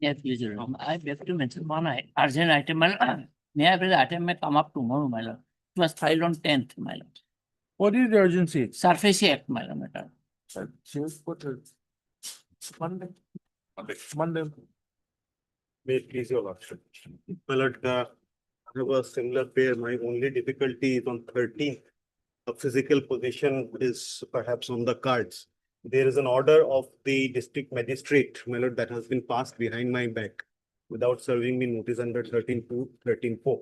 Yes, please, Your Honor. I beg to mention one urgent item, my lord. May I please item may come up tomorrow, my lord. It was filed on 10th, my lord. What is the urgency? Surface Act, my lord, matter. Monday. Monday. May it please your lordship. My lord, I have a similar pair. My only difficulty is on 13th. The physical position is perhaps on the cards. There is an order of the district magistrate, my lord, that has been passed behind my back without serving me notice under 13.2, 13.4.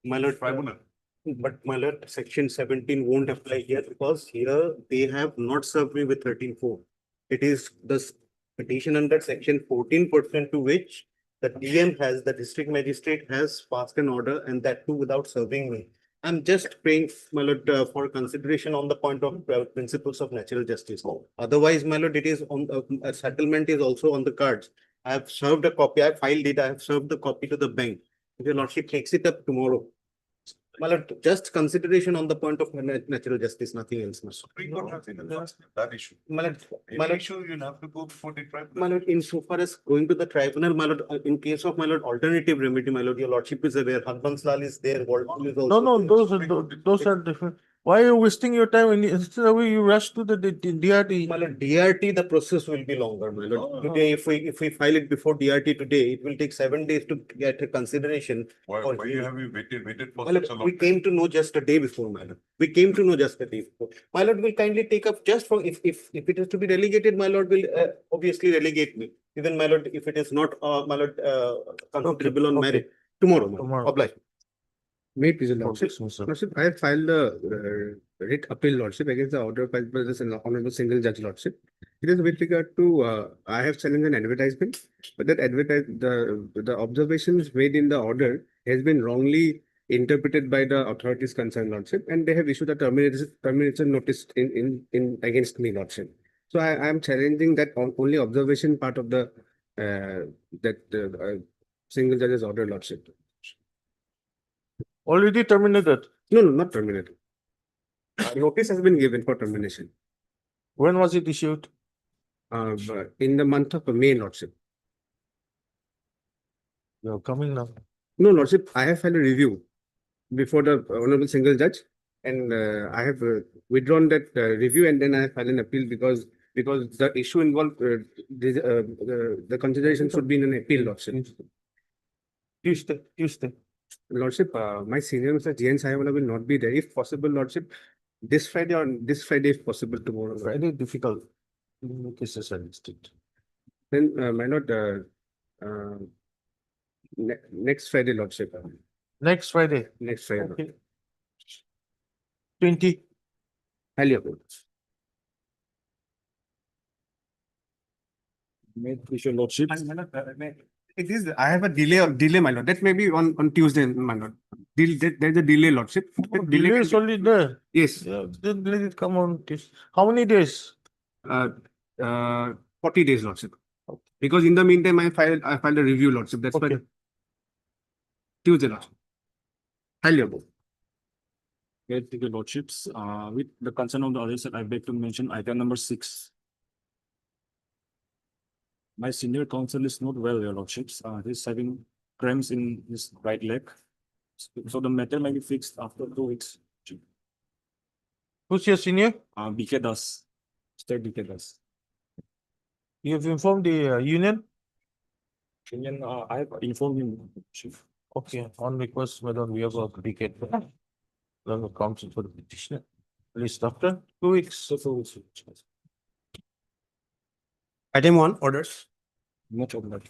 My lord, tribunal. But my lord, section 17 won't apply here because here they have not served me with 13.4. It is the petition under section 14 pursuant to which the DM has, the district magistrate has passed an order, and that too without serving me. I'm just praying, my lord, for consideration on the point of principles of natural justice. Otherwise, my lord, it is on, a settlement is also on the cards. I have served a copy, I filed it, I have served the copy to the bank. If your lordship takes it up tomorrow. My lord, just consideration on the point of natural justice, nothing else. Supreme Court has addressed that issue. My lord, Any issue, you'll have to go before the tribunal. my lord, insofar as going to the tribunal, my lord, in case of my lord, alternative remedy, my lord, your lordship is aware, Harbanslal is there, Walton is also. No, those are different. Why are you wasting your time when instead of you rush to the DRT? My lord, DRT, the process will be longer, my lord. Today, if we file it before DRT today, it will take 7 days to get a consideration. Why or have you waited for My lord, such a long we time? came to know just a day before, my lord. We came to know just a day before. My lord will kindly take up just for, if it is to be relegated, my lord will obviously relegate me. Even my lord, if it is not, my lord, considerable on okay. merit, tomorrow, my lord. Tomorrow. Oblige. May it please your lordship. Yes, sir. Lordship, I have filed a writ appeal lordship against the order filed by this honorable single judge lordship. It is with regard to I have challenged an advertisement, but that the observations made in the order has been wrongly interpreted by the authorities concerned lordship, and they have issued a termination notice in against me lordship. So I am challenging that only observation part of the single judge's order lordship. Already terminated. No, not terminated. Notice has been given for termination When was it issued? in the month of May, Lordship. You're coming now. No, Lordship, I have filed a review before the Honorable Single Judge, and I have withdrawn that review, and then I have filed an appeal because the issue involved, the consideration should be in an appeal, Lordship. Tuesday. Lordship, my senior Mr. G.N. Sahewala will not be there. If possible, Lordship, this Friday or this Friday, if possible, tomorrow. Very difficult. Cases are listed. Then, my lord, next Friday, Lordship. Next Friday. Next Friday. Okay. 20. Highly approved. May your lordship. It is, I have a delay, my lord. That may be on Tuesday, my lord. There's a delay, lordship. That Delay can is be- only there. Yes, Yeah, then let it come on. How many days? 40 days, lordship. Because in the meantime, I filed a review, lordship. That's why Okay. Tuesday, lordship. Highly approved. May your lordships, with the concern of the others, I beg to mention item number 6. My senior counsel is not well, your lordships. He's having cramps in his right leg. So the matter may be fixed after 2 weeks. Who's your senior? BK Das, State BK Das. You have informed the union? Union, I have informed him, chief. Okay, on request whether we have a ticket. Then the council for the petitioner. List after 2 weeks. So 2 weeks. Item 1, orders. Much of that.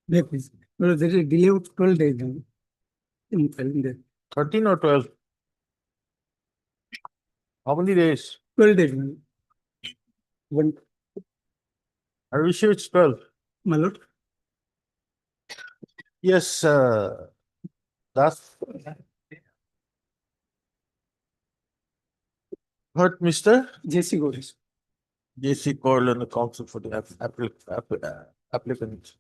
Yeah, please. No, there is a delay of 12 days now. In the 13 or 12? How many days? 12 days. now. One, Are you sure it's 12? my lord. Yes, that's heard Mr. JC Goris. J.C. Corl and the counsel for the applicant.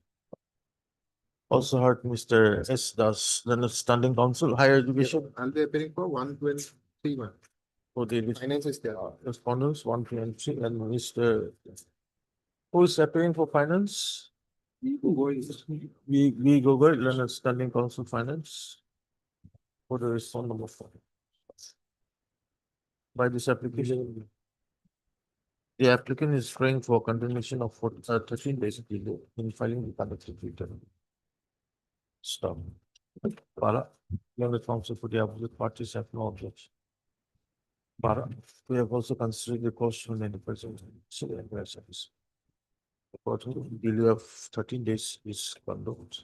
Also heard Mr. S. Das, then the standing counsel, higher division. I'll be appearing for 123. for the Finance is there. respondents, one PNC and Mr. Who is appearing for finance? V. Gogoi, Leonard Standing Council Finance. For the respond number 4. By this application. The applicant is praying for continuation of 13 days delay in filing the conducted return. Stop. Para, Leonard Council for the opposite parties have no objection. Para, we have also considered the cost of the present service. Accordingly, delay of 13 days is condoned.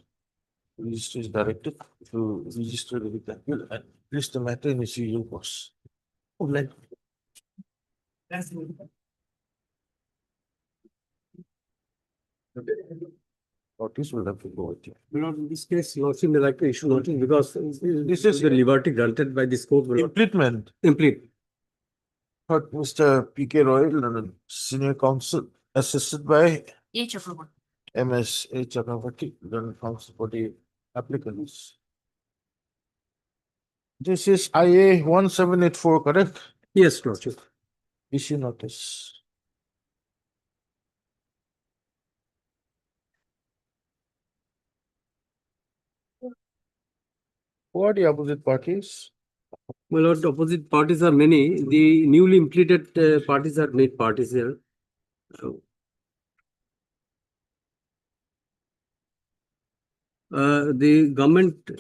Register is directed to register with the appeal and list the matter in its usual course. Like. Notice will have to go with you. Lord, in this case, Lordship may like to issue notice because This is the liberty granted by this court will not Implement. complete. But Mr. P.K. Royal, Senior Counsel, assisted by MS A. Chakravarti, Learned Counsel for the applicants. This is IA 1784, correct? Yes, Lordship. Issue notice. Who are the opposite parties? My lord, opposite parties are many. The newly implemented parties are made parties here. The government,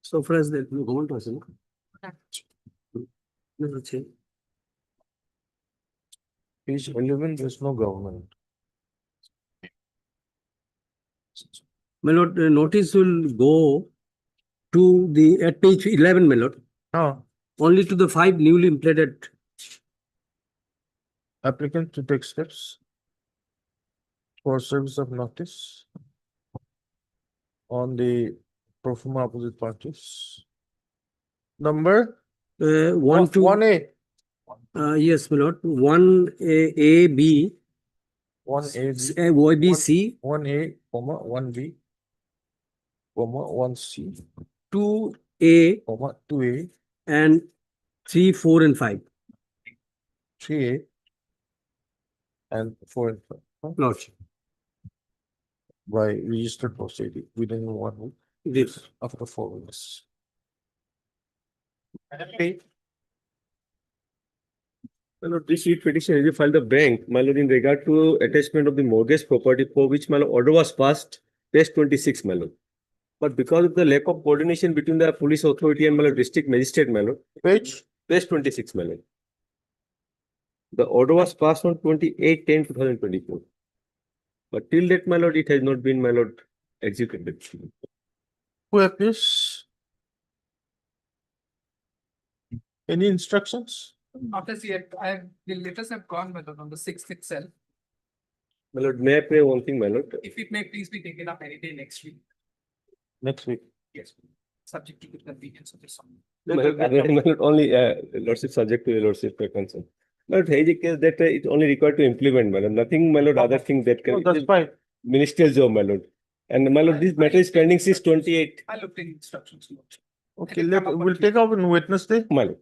so far as the government was, no? No, that's it. Page 11, there's no government. My lord, the notice will go to the, at page 11, my lord, No. only to the 5 newly implemented. Applicant to take steps for service of notice on the pro forma opposite parties. Number 1, 2, 1A. yes, my lord, 1A, B, 1A, Y, B, C, 1A, comma, 1B, comma, 1C, 2A, comma, 2A, and 3, 4, and 5. 3A, and 4 and 5. Lordship. By registered proceeding within 1 week This. after 4 weeks. My lord, this writ petition is filed the bank, my lord, in regard to attachment of the mortgage property for which my lord order was passed, page 26, my lord. But because of the lack of coordination between the police authority and my lord district magistrate, my lord, Page? page 26, my lord. The order was passed on 28/10/2024. But till that, my lord, it has not been, my lord, executed. Who appears? Any instructions? Not as yet, the letters have gone, but on the 6th itself. My lord, may I pray one thing, my lord? If it may please be taken up any day next week. Next week. Yes. Subject to the convenience of the sum. My lord, only, lordship subject to your lordship concern. My lord, has a case that it's only required to implement, my lord, nothing, my lord, other thing that Oh, can. that's fine. Ministerial job, my lord. And my lord, this matter is pending since 28, I looked in instructions. Okay, It'll come up on we'll take up on Wednesday. my lord.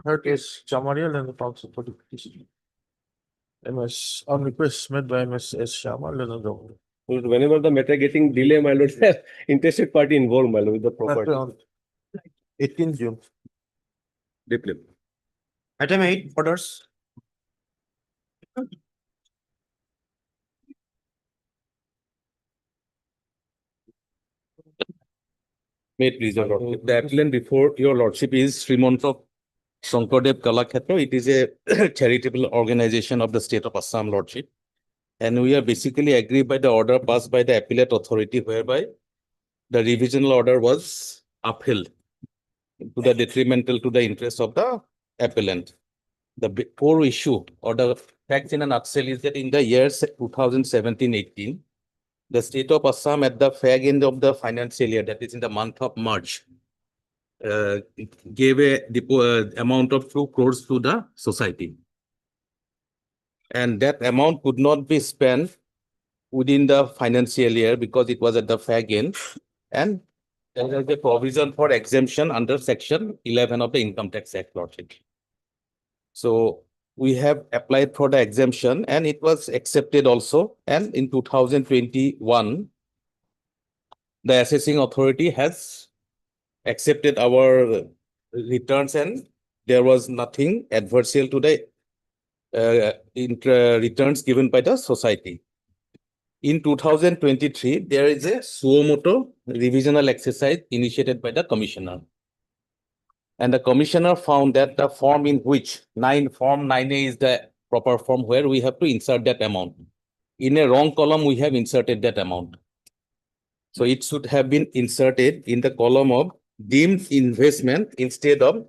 Third is Chamarial and the council for the petition. MS, on request made by MS S. Sharma, Leonard Governor. Whenever the matter getting delay, my lord, interested party involved, my lord, with the property. On 18th June. Deeply. Item 8, orders. May it please your lordship. The appellant before your lordship is Srimant of Shankardev Kalakshetra. It is a charitable organization of the state of Assam, lordship. And we are basically aggrieved by the order passed by the appellate authority whereby the revisional order was upheld to the detrimental to the interest of the appellant. The core issue or the facts in a nutshell is that in the years 2017-18, the state of Assam at the fag end of the financial year, that is in the month of March, gave a amount of 2 crores to the society. And that amount could not be spent within the financial year because it was at the fag end. And there is a provision for exemption under section 11 of the Income Tax Act, lordship. So we have applied for the exemption and it was accepted also. And in 2021, the assessing authority has accepted our returns and there was nothing adversarial to the returns given by the society. In 2023, there is a suo motu revisional exercise initiated by the commissioner. And the commissioner found that the form in which form 9A is the proper form where we have to insert that amount. In a wrong column, we have inserted that amount. So it should have been inserted in the column of deemed investment instead of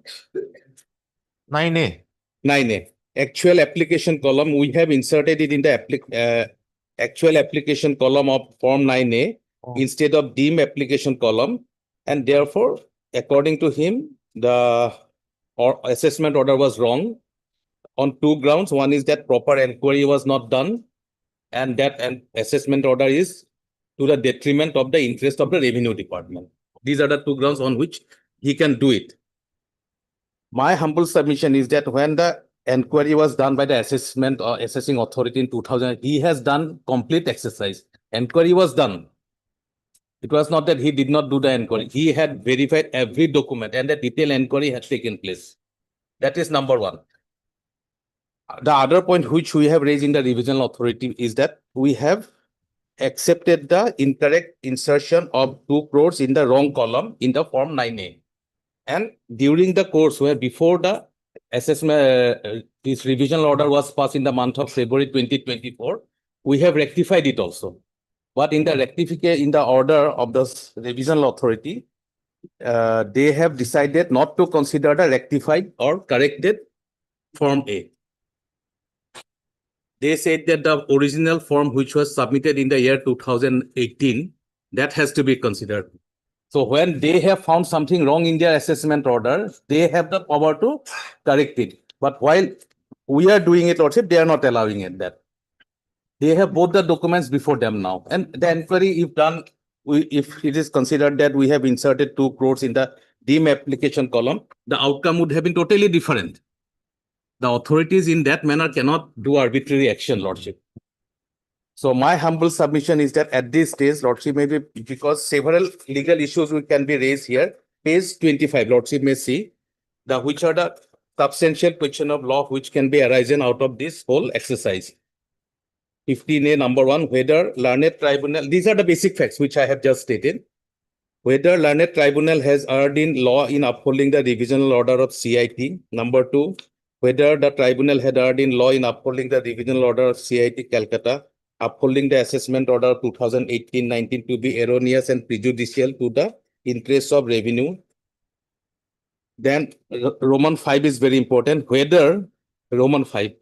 9A. 9A. Actual application column, we have inserted it in the actual application column of form 9A instead of deemed application column. And therefore, according to him, the assessment order was wrong on two grounds. One is that proper inquiry was not done, and that an assessment order is to the detriment of the interest of the revenue department. These are the two grounds on which he can do it. My humble submission is that when the inquiry was done by the assessment or assessing authority in 2000, he has done complete exercise. Inquiry was done. It was not that he did not do the inquiry. He had verified every document and the detailed inquiry had taken place. That is number one. The other point which we have raised in the revisional authority is that we have accepted the incorrect insertion of 2 crores in the wrong column in the form 9A. And during the course where before the assessment, this revisional order was passed in the month of February 2024, we have rectified it also. But in the rectification, in the order of the revisional authority, they have decided not to consider the rectified or corrected form A. They said that the original form which was submitted in the year 2018, that has to be considered. So when they have found something wrong in their assessment order, they have the power to correct it. But while we are doing it, Lordship, they are not allowing it that. They have both the documents before them now. And the inquiry, if done, if it is considered that we have inserted 2 crores in the deemed application column, the outcome would have been totally different. The authorities in that manner cannot do arbitrary action, Lordship. So my humble submission is that at this stage, Lordship, maybe because several legal issues can be raised here, page 25, Lordship may see which are the substantial question of law which can be arisen out of this whole exercise. 15A, number 1, whether learned tribunal, these are the basic facts which I have just stated. Whether learned tribunal has erred in law in upholding the revisional order of CIT. Number 2, whether the tribunal had erred in law in upholding the revisional order of CIT Calcutta, upholding the assessment order of 2018-19 to be erroneous and prejudicial to the interests of revenue. Then Roman 5 is very important. Whether Roman 5,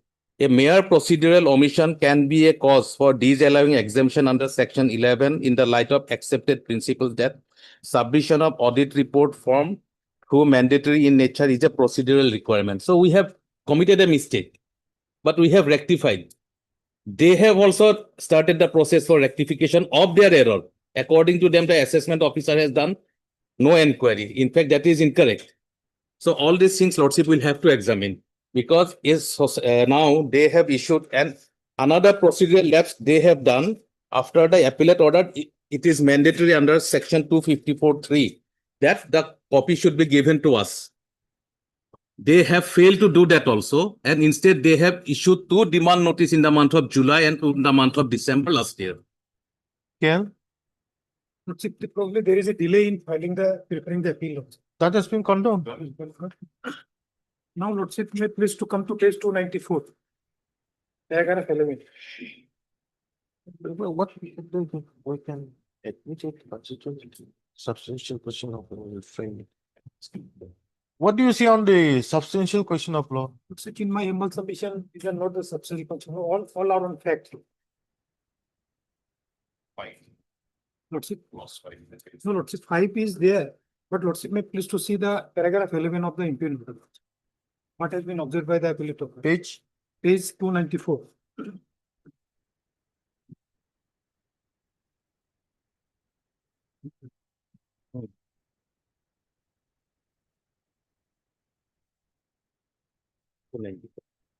a mere procedural omission can be a cause for disallowing exemption under section 11 in the light of accepted principles that submission of audit report form through mandatory in nature is a procedural requirement. So we have committed a mistake, but we have rectified. They have also started the process for rectification of their error. According to them, the assessment officer has done no inquiry. In fact, that is incorrect. So all these things, Lordship, will have to examine because now they have issued another procedural lapse they have done after the appellate order. It is mandatory under section 254(3) that the copy should be given to us. They have failed to do that also, and instead they have issued 2 demand notice in the month of July and in the month of December last year. Yeah, Probably there is a delay in preparing the appeal. that has been condoned. Now, Lordship, may please to come to page 294. Paragraph 11. What we can admit it, but it's substantial question of law will frame it. What do you see on the substantial question of law? Lordship, in my humble submission, these are not the substantial question, all are on fact. Fine. Lordship, Lost 5 minutes. no, Lordship, 5 is there, but Lordship, may please to see the paragraph 11 of the impugn order. What has been observed by the appellate order? Page? Page 294.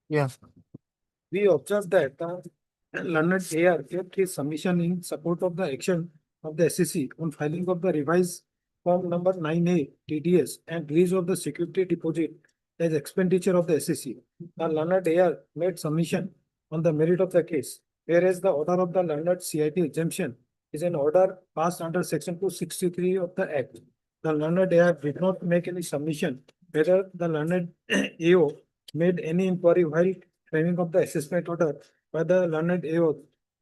Yeah. We observe that learned AR kept his submission in support of the action of the SEC on filing of the revised form number 9A TDS and release of the security deposit as expenditure of the SEC. The learned AR made submission on the merit of the case, whereas the order of the learned CIT exemption is an order passed under section 263 of the Act. The learned AR did not make any submission whether the learned AO made any inquiry while framing of the assessment order by the learned AO.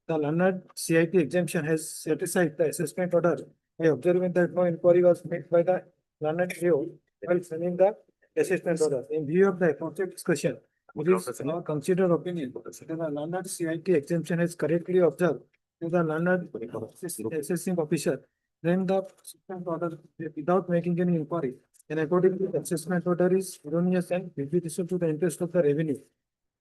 The learned CIT exemption has satisfied the assessment order by observing that no inquiry was made by the learned AO while framing the assessment order. In view of the aforesaid discussion, it is our considered opinion that the learned CIT exemption has correctly observed that the learned assessing officer then the assessment order without making any inquiry. And accordingly, the assessment order is erroneous and prejudicial to the interest of the revenue.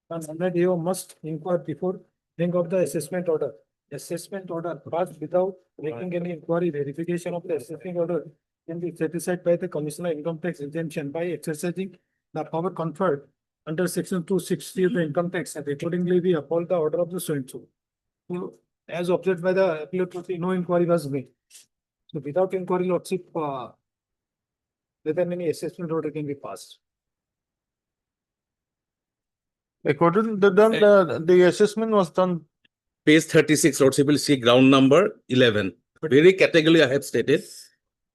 And learned AO must inquire before bring of the assessment order. Assessment order passed without making any inquiry, verification of the assessing order can be satisfied by the Commissioner Income Tax Exemption by exercising the power conferred under section 260 of the Income Tax, and accordingly we uphold the order of the so and so. So, as observed by the appellate trustee, no inquiry was made. So without inquiry, lordship, whether any assessment order can be passed. According to them, the assessment was done. Page 36, Lordship will see ground number 11. Very categorically, I have stated,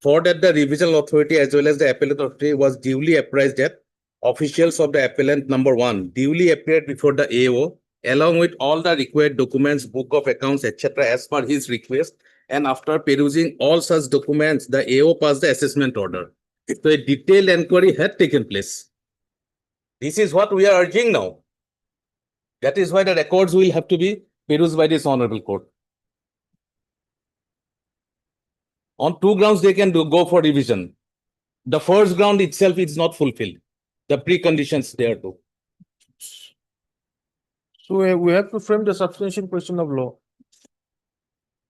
for that the revisional authority as well as the appellate authority was duly apprised that officials of the appellant number 1 duly appeared before the AO along with all the required documents, book of accounts, etc. as per his request, and after perusing all such documents, the AO passed the assessment order. So a detailed inquiry had taken place. This is what we are urging now. That is why the records will have to be perused by this honorable court. On 2 grounds, they can go for revision. The first ground itself is not fulfilled. The preconditions there too. So we have to frame the substantial question of law.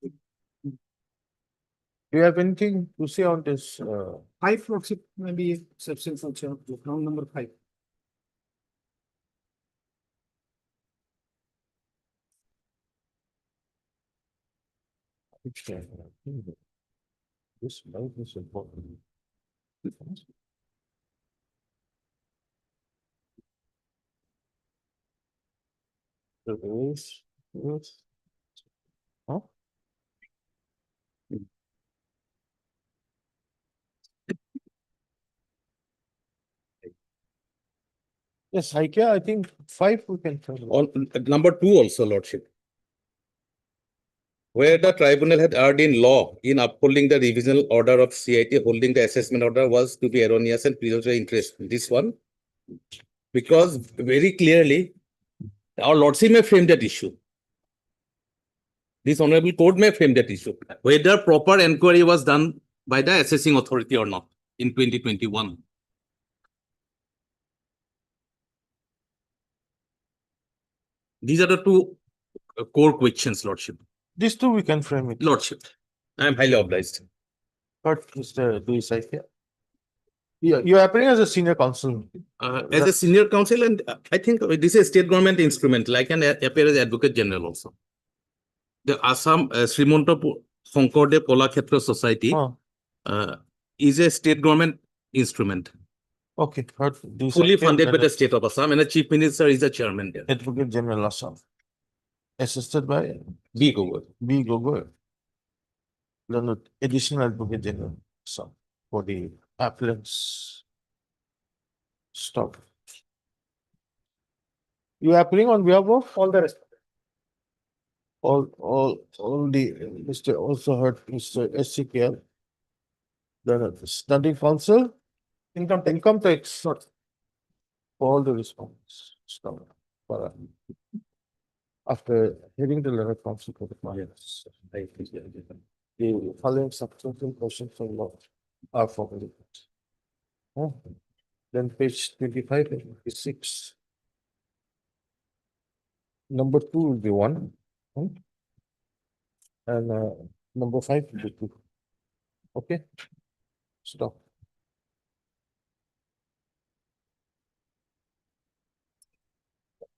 Do you have anything to say on this? 5 lordship may be substantial function of ground number 5. This might be important. Huh? Yes, IKEA, I think 5 we can. On number 2 also, Lordship. Where the tribunal had erred in law in upholding the revisional order of CIT holding the assessment order was to be erroneous and presumptive interest. This one, because very clearly, our Lordship may frame that issue. This honorable court may frame that issue. Whether proper inquiry was done by the assessing authority or not in 2021. These are the 2 core questions, Lordship. These 2 we can frame it. Lordship, I am highly obliged. But Mr. Louis IKEA. Yeah, you're appearing as a senior counsel. As a senior counsel, and I think this is a state government instrument, like an appear as Advocate General also. The Assam Srimanto Sankardev Kalakshetra Society is a state government instrument. Okay. Fully funded by the state of Assam, and the Chief Minister is the chairman there. Advocate General Assam. Assisted by B. Gogoi. B. Gogoi. The additional Advocate General Assam for the appellants. Stop. You are appearing on behalf of All the rest. all the, Mr. also heard Mr. SCKL. The study council, income tax, not all the response. Stop. After hearing the letter council for the clients, the following substantial questions from law are formulated. Then page 25 and 26. Number 2 will be 1. And number 5 will be 2. Okay? Stop.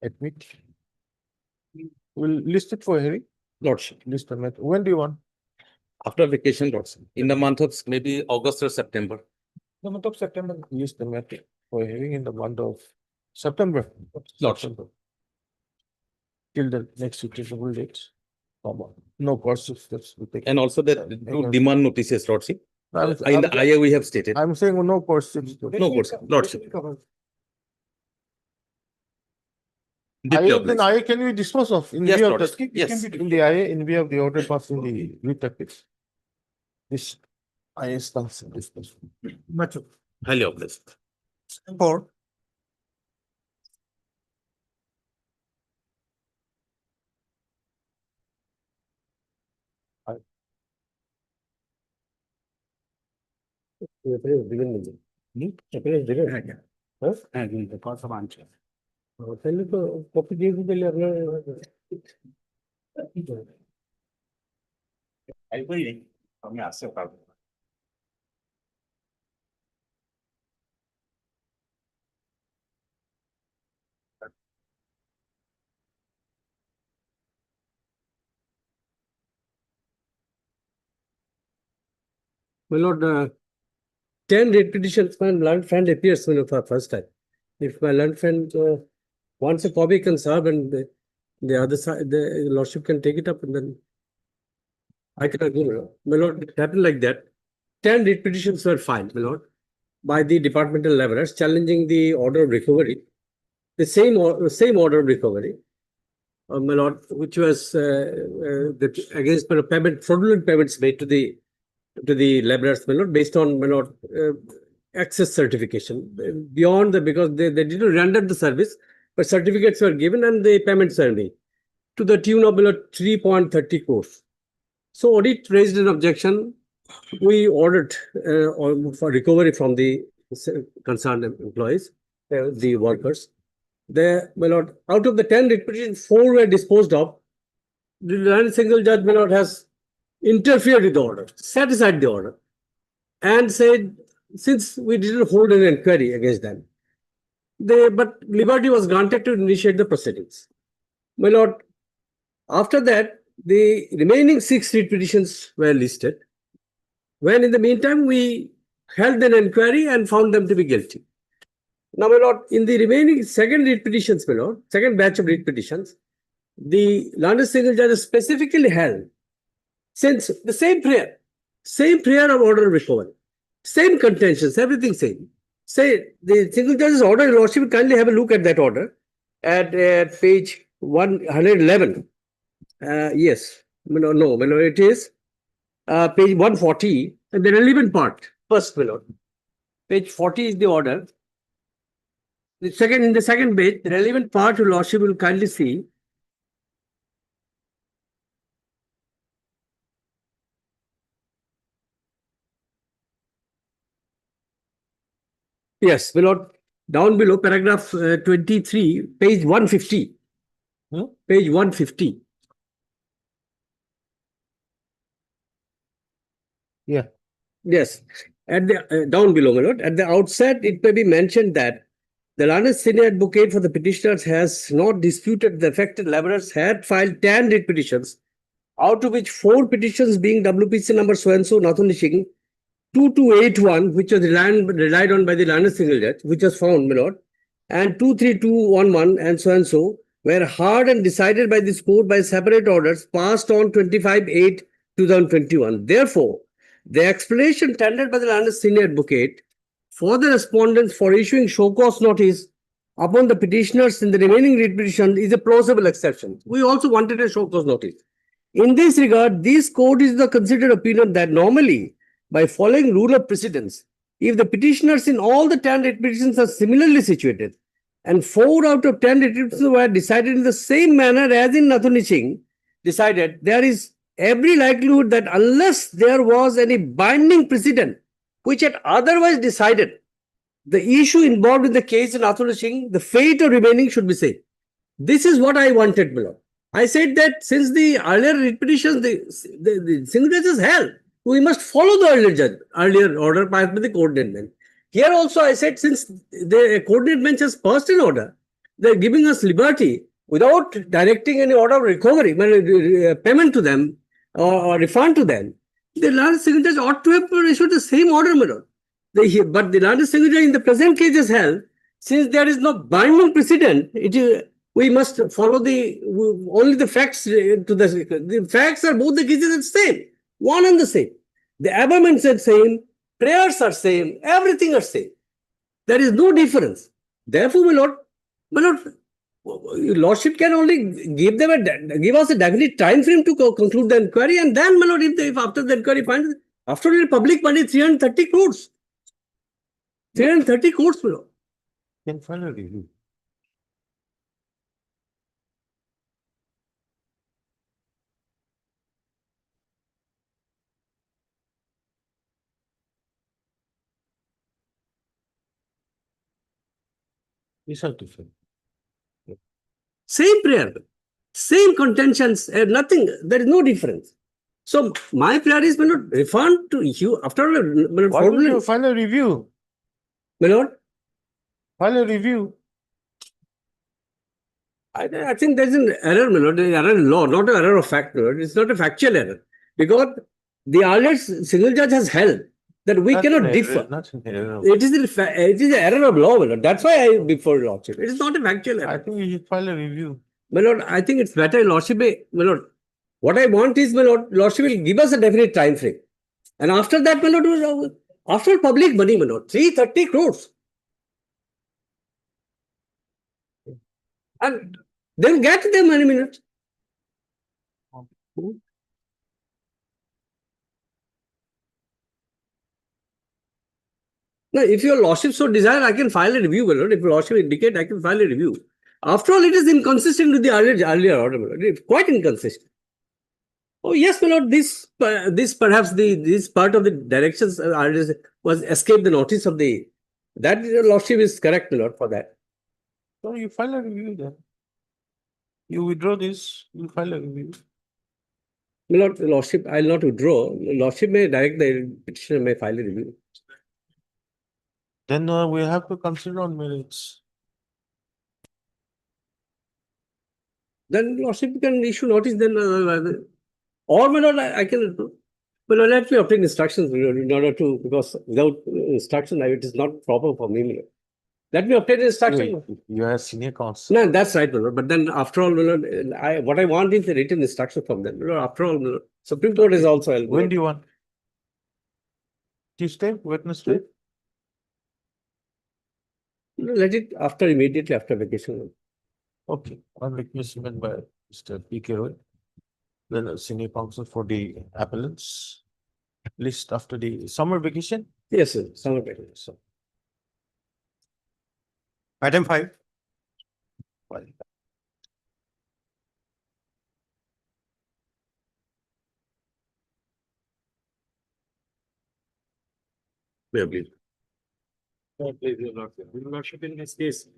Admit. We'll list it for hearing. Lordship, List the matter. When do you want? after vacation, Lordship, in the month of maybe August or September. The month of September. List the matter for hearing in the month of September. Lordship. September. Till the next suitable date. No course steps we take. And also that two demand notices, Lordship. In the IA we have stated. I'm saying no course steps. No course, Lordship. IA, then IA can be disposed of in Yes, view of Lordship. the, Yes. in the IA, in view of the order passed in the writ package. This IA stands in this. Much. Highly obliged. Four. My lord, 10 writ petitions, my learned friend appears, for first time. If my learned friend wants a copy, can serve, and the other side, the lordship can take it up, and then I can agree. My lord, it happened like that. 10 writ petitions were filed, my lord, by the departmental levelers challenging the order of recovery, the same order of recovery, my lord, which was against fraudulent payments made to the laborers, my lord, based on, my lord, access certification beyond because they didn't render the service, but certificates were given and the payments were made to the tune of, my lord, 3.30 crores. So audit raised an objection. We ordered for recovery from the concerned employees, the workers. My lord, out of the 10 writ petitions, 4 were disposed of. The land single judge, my lord, has interfered with the order, set aside the order, and said, since we didn't hold an inquiry against them, but liberty was granted to initiate the proceedings. My lord, after that, the remaining 6 writ petitions were listed, when in the meantime, we held an inquiry and found them to be guilty. Now, my lord, in the remaining second writ petitions, my lord, second batch of writ petitions, the landed single judge specifically held, since the same prayer of order of recovery, same contentions, everything same. Say the single judge's order, your lordship, kindly have a look at that order at page 111. Yes, no, it is page 140, and the relevant part, first, my lord. Page 40 is the order. In the second page, the relevant part, your lordship will kindly see. Yes, below, down below, paragraph 23, page 150. Page 150. Yeah. Yes. At the down below, my lord, at the outset, it may be mentioned that the learned senior advocate for the petitioners has not disputed the affected laborers had filed 10 writ petitions, out of which 4 petitions being WPC number so-and-so, Nathunishing, 2281, which was relied on by the learned single judge, which was found, my lord, and 23211 and so, were heard and decided by this court by separate orders passed on 25/8/2021. Therefore, the explanation tendered by the learned senior advocate for the respondents for issuing show cause notice upon the petitioners in the remaining writ petition is a plausible exception. We also wanted a show cause notice. In this regard, this court is the considered opinion that normally, by following rule of precedence, if the petitioners in all the 10 writ petitions are similarly situated, and 4 out of 10 writ petitions were decided in the same manner as in Nathunishing decided, there is every likelihood that unless there was any binding precedent which had otherwise decided the issue involved in the case in Nathunishing, the fate of remaining should be same. This is what I wanted, my lord. I said that since the earlier writ petitions, the single judges held, we must follow the earlier order passed by the coordinate bench. Here also I said, since the coordinate bench has passed an order, they're giving us liberty without directing any order of recovery, payment to them or refund to them. The land signatories ought to have issued the same order, my lord. But the land signatory in the present case is held, since there is no binding precedent, we must follow only the facts the facts are both the cases are same, one and the same. The abaments are same, prayers are same, everything are same. There is no difference. Therefore, my lord, your lordship can only give us a definite time frame to conclude the inquiry, and then, my lord, if after the inquiry finds, after all, public money 330 crores. 330 crores, my lord. Can file a review. These are different. Same prayer, same contentions, nothing, there is no difference. So my prayer is, my lord, refund to you after all, my lord, Why don't you formally, file a review? my lord. File a review. I think there's an error, my lord, error in law, not an error of fact, my lord. It's not a factual error. Because the earlier single judge has held that we That's an cannot error, differ. Not an error. It is an error of law, my lord. That's why I before lordship. It is not a factual I error. think you should file a review. My lord, I think it's better lordship, my lord. What I want is, my lord, lordship will give us a definite time frame. And after that, my lord, after public money, my lord, 330 crores. And they'll get them in a minute. Now, if your lordship so desire, I can file a review, my lord. If your lordship indicate, I can file a review. After all, it is inconsistent with the earlier order, my lord. It's quite inconsistent. Oh yes, my lord. This perhaps this part of the directions was escaped the notice of the. That your lordship is correct, my lord, for that. So you file a review then. You withdraw this, you file a review. My lord, lordship, I will not withdraw. Lordship may direct the petitioner may file a review. Then we have to consider on merits. Then lordship can issue notice. Then or my lord, I can. But let me obtain instructions in order to, because without instruction, it is not proper for me. My lord. Let me obtain instruction. Wait, you are a senior counsel. No, that's right, my lord. But then, after all, my lord, what I want is a written instruction from them. My lord, after all, my lord, Supreme Court is also held. When do you want? Tuesday, Wednesday? Let it immediately after vacation. Okay, one request made by Mr. P.K. Roy. Then a senior counsel for the appellants. List after the summer vacation. Yes, sir. Summer vacation. So, Item 5. File. Please, your lordship. Your lordship, in this case,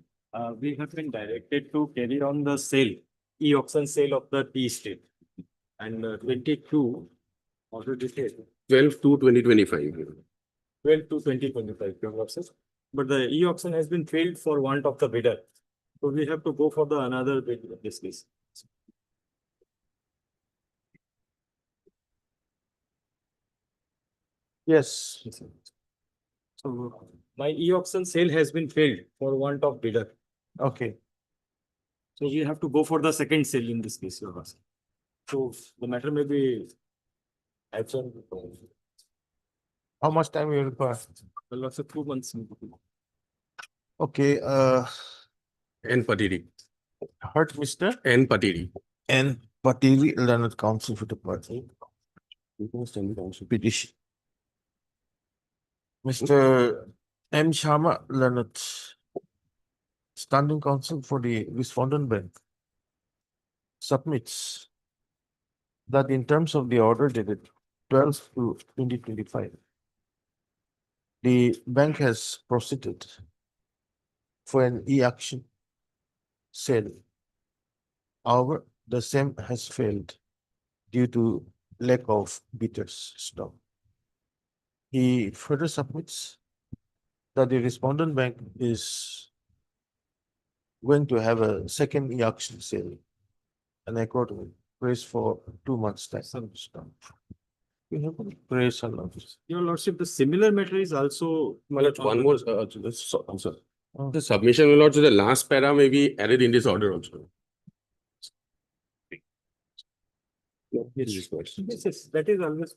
we have been directed to carry on the sale, e-auction sale of the tea estate. And 22, also detail, 12/2/2025. 12/2/2025, your lordship. But the e-auction has been failed for want of the bidder. So we have to go for the another bid in this case. Yes. So my e-auction sale has been failed for want of bidder. Okay. So we have to go for the second sale in this case, your lordship. So the matter may be adjourned. How much time you require? Well, also 2 months. Okay, N. Patiri. heard Mr. N. Patiri. N. Patiri, Learned Counsel for the party. Petition. Mr. M. Sharma, Learned Standing Counsel for the Respondent Bank, submits that in terms of the order dated 12/2/2025, the bank has proceeded for an e-auction sale. However, the same has failed due to lack of bidders stock. He further submits that the respondent bank is going to have a second e-auction sale. And I got praise for 2 months time. We have praise a lot. Your lordship, the similar matter is also. My lord, one more, answer. Oh. The submission, my lord, so the last para may be added in this order also. Yes, yes, that is always.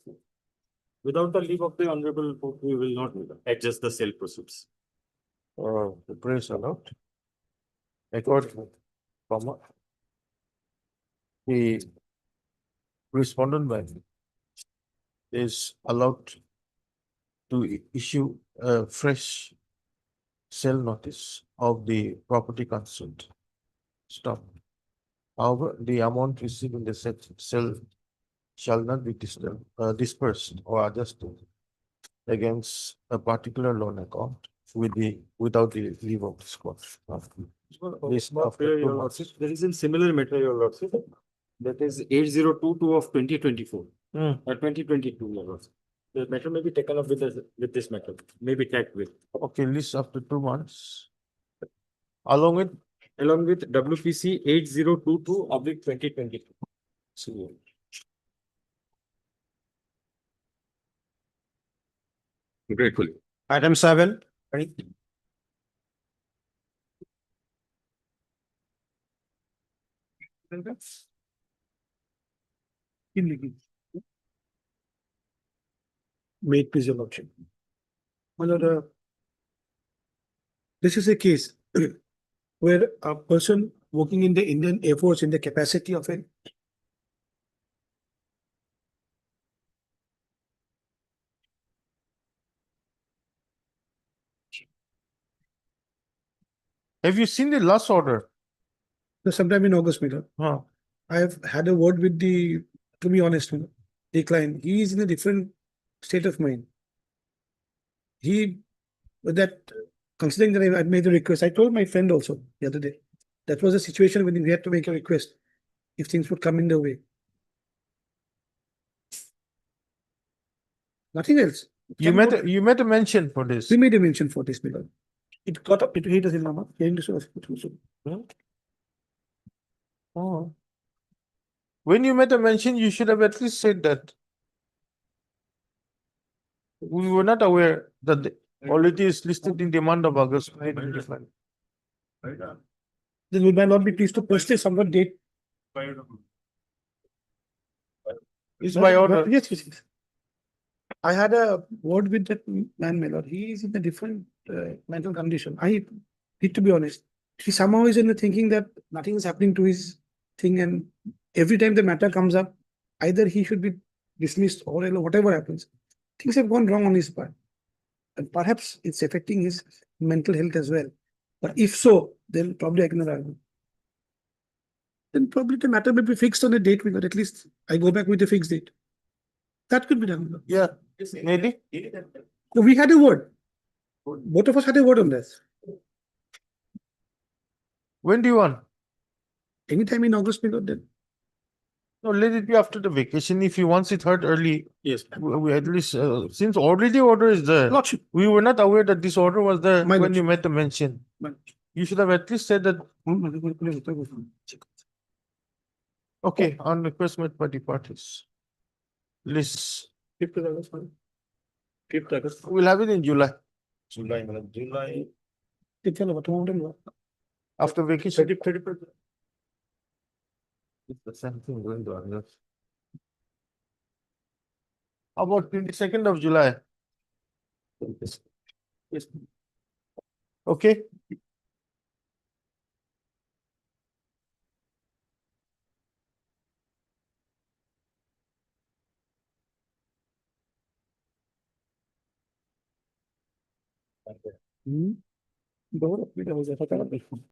Without the leave of the honorable court, we will not adjust the sale proceeds. The praise a lot. I got comma. The respondent bank is allowed to issue a fresh sale notice of the property concerned. Stop. However, the amount received in the sale shall not be dispersed or adjusted against a particular loan account without the leave of this court. List after 2 months. There is a similar matter, your lordship. That is 8022 of 2024, Hmm. 2022, your lordship. The matter may be taken up with this matter, maybe tagged with, Okay, list after 2 months. Along with along with WPC 8022 of 2022. Gratefully. Item 7. Ready? May it please your lordship. My lord, this is a case where a person working in the Indian Air Force in the capacity of a have you seen the last order? sometime in August, my lord. Huh. I have had a word with to be honest, the client. He is in a different state of mind. Considering that I had made the request, I told my friend also the other day. That was a situation when we had to make a request if things would come in the way. Nothing else. You made a mention for this. We made a mention for this, my lord. It got up, it hit us in Mama. Oh. When you made a mention, you should have at least said that. We were not aware that the quality is listed in the month of August. 2025. Then we might not be pleased to personally somewhat date. It's by order. Yes, yes, yes. I had a word with that man, my lord. He is in a different mental condition. I need to be honest. He somehow is in the thinking that nothing is happening to his thing, and every time the matter comes up, either he should be dismissed or whatever happens. Things have gone wrong on his part. And perhaps it's affecting his mental health as well. But if so, then probably I can argue. Then probably the matter may be fixed on a date, because at least I go back with a fixed date. That could be done. Yeah, maybe. So we had a word. Both of us had a word on this. When do you want? Anytime in August, we got that. No, let it be after the vacation. If he wants it heard early, Yes. we at least, since already order is there, Lordship. we were not aware that this order was there My when you lordship. made the mention. You should have at least said that, okay, on request made by the parties. List, 5th August. 5th August. we'll have it in July, July, after vacation. 30. It's the same thing going to others. How about 22nd of July? Yes. Okay, Hmm.